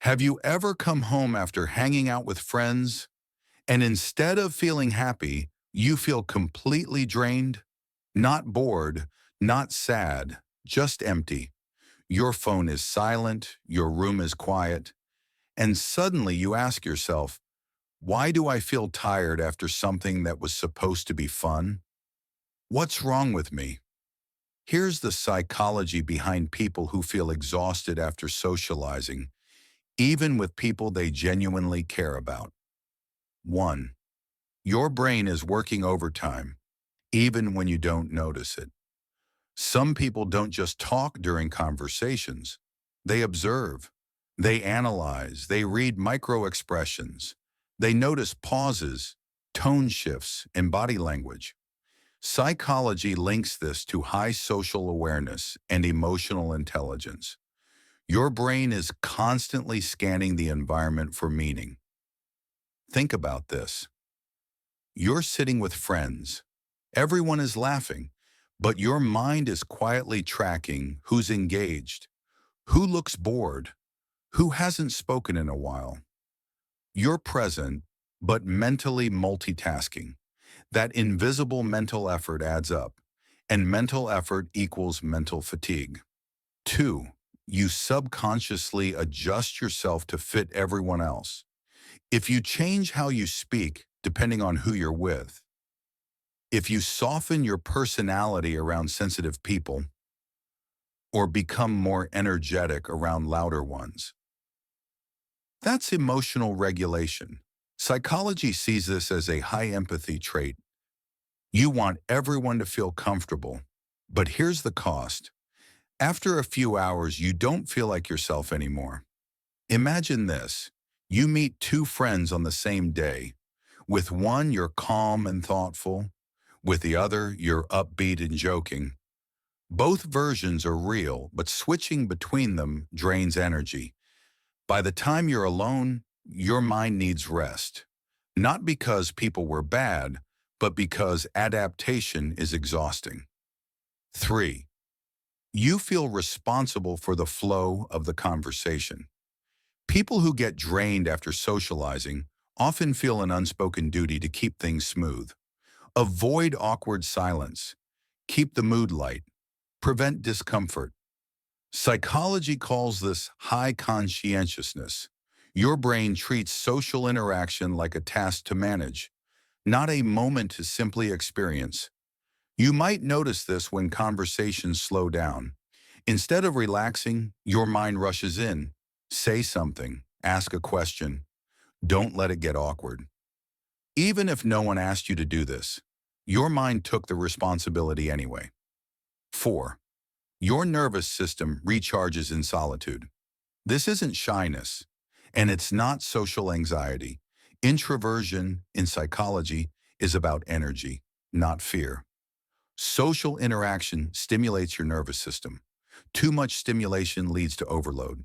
Have you ever come home after hanging out with friends and instead of feeling happy, you feel completely drained? Not bored, not sad, just empty. Your phone is silent, your room is quiet, and suddenly you ask yourself, why do I feel tired after something that was supposed to be fun? What's wrong with me? Here's the psychology behind people who feel exhausted after socializing, even with people they genuinely care about. 1. Your brain is working overtime, even when you don't notice it. Some people don't just talk during conversations. They observe, they analyze, they read micro expressions, they notice pauses, tone shifts, and body language. Psychology links this to high social awareness and emotional intelligence. Your brain is constantly scanning the environment for meaning. Think about this. You're sitting with friends. Everyone is laughing, but your mind is quietly tracking who's engaged, who looks bored, who hasn't spoken in a while. You're present, but mentally multitasking. That invisible mental effort adds up, and mental effort equals mental fatigue. 2. You subconsciously adjust yourself to fit everyone else. If you change how you speak, depending on who you're with, if you soften your personality around sensitive people or become more energetic around louder ones, that's emotional regulation. Psychology sees this as a high empathy trait. You want everyone to feel comfortable, but here's the cost. After a few hours, you don't feel like yourself anymore. Imagine this. You meet two friends on the same day. With one, you're calm and thoughtful. With the other, you're upbeat and joking. Both versions are real, but switching between them drains energy. By the time you're alone, your mind needs rest. Not because people were bad, but because adaptation is exhausting. 3. You feel responsible for the flow of the conversation. People who get drained after socializing often feel an unspoken duty to keep things smooth. Avoid awkward silence. Keep the mood light. Prevent discomfort. Psychology calls this high conscientiousness. Your brain treats social interaction like a task to manage, not a moment to simply experience. You might notice this when conversations slow down. Instead of relaxing, your mind rushes in. Say something, ask a question. Don't let it get awkward. Even if no one asked you to do this, your mind took the responsibility anyway. 4. Your nervous system recharges in solitude. This isn't shyness, and it's not social anxiety. Introversion in psychology is about energy, not fear. Social interaction stimulates your nervous system. Too much stimulation leads to overload.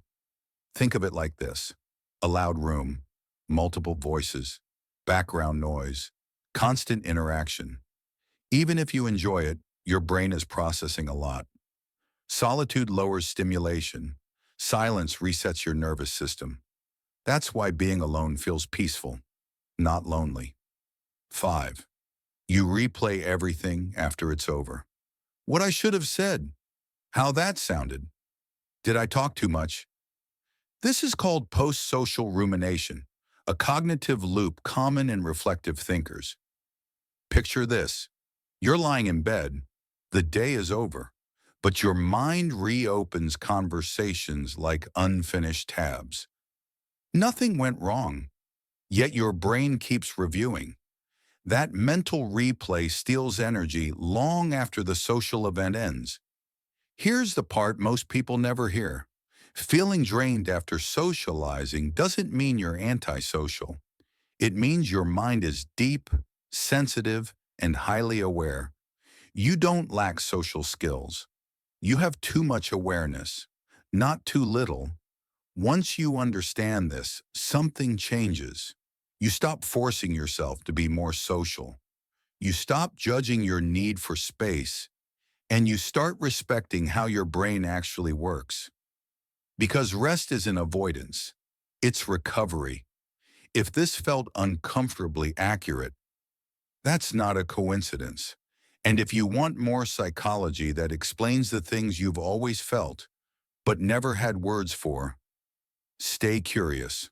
Think of it like this: a loud room, multiple voices, background noise, constant interaction. Even if you enjoy it, your brain is processing a lot. Solitude lowers stimulation. Silence resets your nervous system. That's why being alone feels peaceful, not lonely. 5. You replay everything after it's over. What I should have said, how that sounded. Did I talk too much? This is called post-social rumination, a cognitive loop common in reflective thinkers. Picture this. You're lying in bed. The day is over, but your mind reopens conversations like unfinished tabs. Nothing went wrong, yet your brain keeps reviewing. That mental replay steals energy long after the social event ends. Here's the part most people never hear. Feeling drained after socializing doesn't mean you're antisocial. It means your mind is deep, sensitive, and highly aware. You don't lack social skills. You have too much awareness, not too little. Once you understand this, something changes. You stop forcing yourself to be more social. You stop judging your need for space, and you start respecting how your brain actually works. Because rest isn't avoidance. It's recovery. If this felt uncomfortably accurate, that's not a coincidence. And if you want more psychology that explains the things you've always felt but never had words for, stay curious.